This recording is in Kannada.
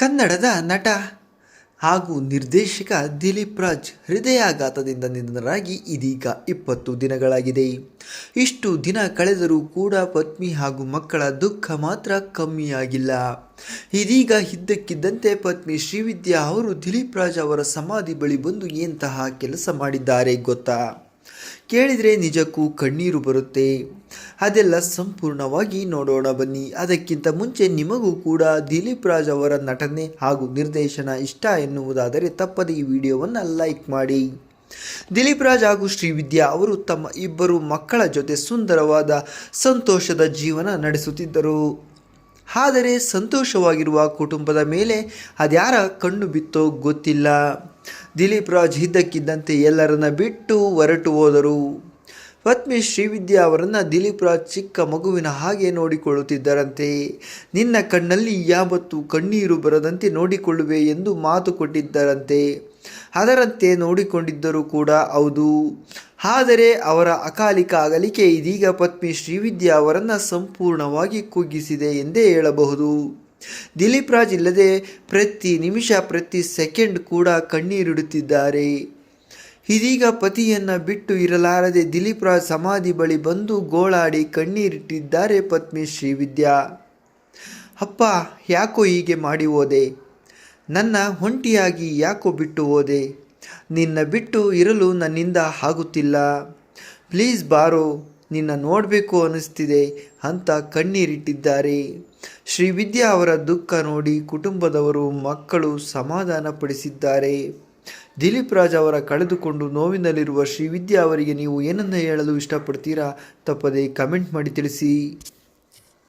ಕನ್ನಡದ ನಟ ಹಾಗೂ ನಿರ್ದೇಶಕ ದಿಲೀಪ್ ರಾಜ್ ಹೃದಯಾಘಾತದಿಂದ ನಿಧನರಾಗಿ ಇದೀಗ 20 ದಿನಗಳಾಗಿದೆ. ಇಷ್ಟು ದಿನ ಕಳೆದರೂ ಕೂಡ ಪತ್ನಿ ಹಾಗೂ ಮಕ್ಕಳ ದುಃಖ ಮಾತ್ರ ಕಮ್ಮಿಯಾಗಿಲ್ಲ. ಇದೀಗ ಇದ್ದಕ್ಕಿದ್ದಂತೆ ಪತ್ನಿ ಶ್ರೀವಿದ್ಯಾ ಅವರು ದಿಲೀಪ್ ರಾಜ್ ಅವರ ಸಮಾಧಿ ಬಳಿ ಬಂದು ಎಂತಹ ಕೆಲಸ ಮಾಡಿದ್ದಾರೆ ಗೊತ್ತಾ? ಕೇಳಿದರೆ ನಿಜಕ್ಕೂ ಕಣ್ಣೀರು ಬರುತ್ತೆ. ಅದೆಲ್ಲ ಸಂಪೂರ್ಣವಾಗಿ ನೋಡೋಣ ಬನ್ನಿ. ಅದಕ್ಕಿಂತ ಮುಂಚೆ ನಿಮಗೂ ಕೂಡ ದಿಲೀಪ್ ರಾಜ್ ಅವರ ನಟನೆ ಹಾಗೂ ನಿರ್ದೇಶನ ಇಷ್ಟ ಎನ್ನುವುದಾದರೆ ತಪ್ಪದೆ ಈ ವಿಡಿಯೋವನ್ನು ಲೈಕ್ ಮಾಡಿ. ದಿಲೀಪ್ ರಾಜ್ ಹಾಗೂ ಶ್ರೀವಿದ್ಯಾ ಅವರು ತಮ್ಮ ಇಬ್ಬರು ಮಕ್ಕಳ ಜೊತೆ ಸುಂದರವಾದ ಸಂತೋಷದ ಜೀವನ ನಡೆಸುತ್ತಿದ್ದರು. ಆದರೆ ಸಂತೋಷವಾಗಿರುವ ಕುಟುಂಬದ ಮೇಲೆ ಅದ್ಯಾರ ಕಣ್ಣು ಬಿತ್ತೋ ಗೊತ್ತಿಲ್ಲ. ದಿಲೀಪ್ ರಾಜ್ ಇದ್ದಕ್ಕಿದ್ದಂತೆ ಎಲ್ಲರನ್ನ ಬಿಟ್ಟು ಹೊರಟು ಹೋದರು. ಪತ್ನಿ ಶ್ರೀವಿದ್ಯಾ ಅವರನ್ನು ದಿಲೀಪ್ ರಾಜ್ ಚಿಕ್ಕ ಮಗುವಿನ ಹಾಗೆ ನೋಡಿಕೊಳ್ಳುತ್ತಿದ್ದರಂತೆ. ನಿನ್ನ ಕಣ್ಣಲ್ಲಿ ಯಾವತ್ತೂ ಕಣ್ಣೀರು ಬರದಂತೆ ನೋಡಿಕೊಳ್ಳುವೆ ಎಂದು ಮಾತು ಕೊಟ್ಟಿದ್ದರಂತೆ. ಅದರಂತೆ ನೋಡಿಕೊಂಡಿದ್ದರೂ ಕೂಡ ಹೌದು. ಆದರೆ ಅವರ ಅಕಾಲಿಕ ಅಗಲಿಕೆ ಇದೀಗ ಪತ್ನಿ ಶ್ರೀವಿದ್ಯಾ ಅವರನ್ನು ಸಂಪೂರ್ಣವಾಗಿ ಕುಗ್ಗಿಸಿದೆ ಎಂದೇ ಹೇಳಬಹುದು. ದಿಲೀಪ್ ರಾಜ್ ಇಲ್ಲದೆ ಪ್ರತಿ ನಿಮಿಷ ಪ್ರತಿ ಸೆಕೆಂಡ್ ಕೂಡ ಕಣ್ಣೀರಿಡುತ್ತಿದ್ದಾರೆ. ಇದೀಗ ಪತಿಯನ್ನು ಬಿಟ್ಟು ಇರಲಾರದೆ ದಿಲೀಪ್ ರಾಜ್ ಸಮಾಧಿ ಬಳಿ ಬಂದು ಗೋಳಾಡಿ ಕಣ್ಣೀರಿಟ್ಟಿದ್ದಾರೆ ಪತ್ನಿ ಶ್ರೀವಿದ್ಯಾ. ಅಪ್ಪ, ಯಾಕೋ ಹೀಗೆ ಮಾಡಿ ಹೋದೆ? ನನ್ನ ಒಂಟಿಯಾಗಿ ಯಾಕೋ ಬಿಟ್ಟು ಹೋದೆ? ನಿನ್ನ ಬಿಟ್ಟು ಇರಲು ನನ್ನಿಂದ ಆಗುತ್ತಿಲ್ಲ. ಪ್ಲೀಸ್ ಬಾರೋ, ನಿನ್ನ ನೋಡಬೇಕು ಅನ್ನಿಸ್ತಿದೆ ಅಂತ ಕಣ್ಣೀರಿಟ್ಟಿದ್ದಾರೆ. ಶ್ರೀವಿದ್ಯಾ ಅವರ ದುಃಖ ನೋಡಿ ಕುಟುಂಬದವರು, ಮಕ್ಕಳು ಸಮಾಧಾನ ಪಡಿಸಿದ್ದಾರೆ. ದಿಲೀಪ್ ರಾಜ್ ಅವರ ಕಳೆದುಕೊಂಡು ನೋವಿನಲ್ಲಿರುವ ಶ್ರೀವಿದ್ಯಾ ಅವರಿಗೆ ನೀವು ಏನನ್ನು ಹೇಳಲು ಇಷ್ಟಪಡ್ತೀರಾ? ತಪ್ಪದೆ ಕಮೆಂಟ್ ಮಾಡಿ ತಿಳಿಸಿ.